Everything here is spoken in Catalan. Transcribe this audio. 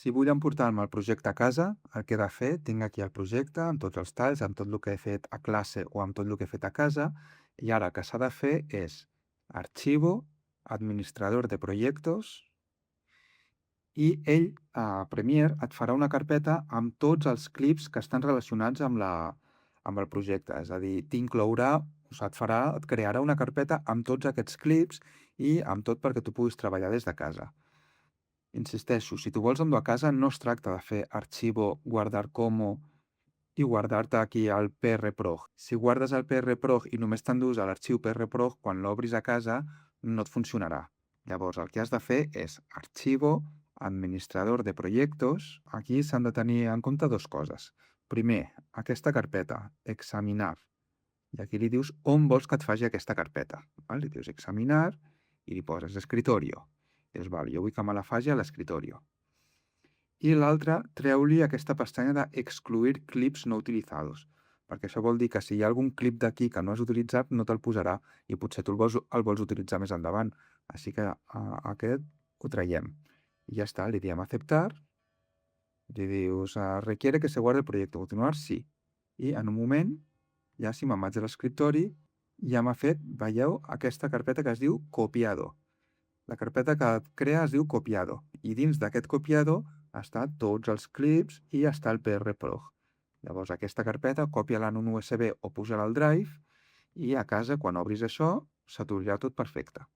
Si vull emportar-me el projecte a casa, el que he de fer, tinc aquí el projecte amb tots els talls, amb tot el que he fet a classe o amb tot el que he fet a casa, i ara el que s'ha de fer és Archivo, Administrador de Proyectos, i ell, a Premiere, et farà una carpeta amb tots els clips que estan relacionats amb el projecte. És a dir, t'inclourà, o sigui, et crearà una carpeta amb tots aquests clips i amb tot perquè tu puguis treballar des de casa. Insisteixo, si tu vols endur a casa, no es tracta de fer arxivo, guardar como i guardar-te aquí el PRProg. Si guardes el PRProg i només t'endús a l'arxiu PRProg, quan l'obris a casa no et funcionarà. Llavors, el que has de fer és Archivo, Administrador de Proyectos. Aquí s'han de tenir en compte dues coses. Primer, aquesta carpeta, Examinar. I aquí li dius on vols que et faci aquesta carpeta. Val? Li dius Examinar i li poses Escritorio. Dius, val, jo vull que me la faci a l'escritorio. I l'altre, treu-li aquesta pestanya d'excluir clips no utilizados, perquè això vol dir que si hi ha algun clip d'aquí que no has utilitzat, no te'l posarà i potser tu el vols utilitzar més endavant. Així que aquest ho traiem. I ja està, li diem aceptar, li dius requiere que se guarde el proyecto, continuar, sí. I en un moment, ja si me'n vaig a l'escriptori, ja m'ha fet, veieu, aquesta carpeta que es diu copiado. La carpeta que et crea es diu copiado i dins d'aquest copiado està tots els clips i està el PRProg. Llavors aquesta carpeta copia-la en un USB o puja-la al Drive i a casa quan obris això s'atordrà tot perfecte.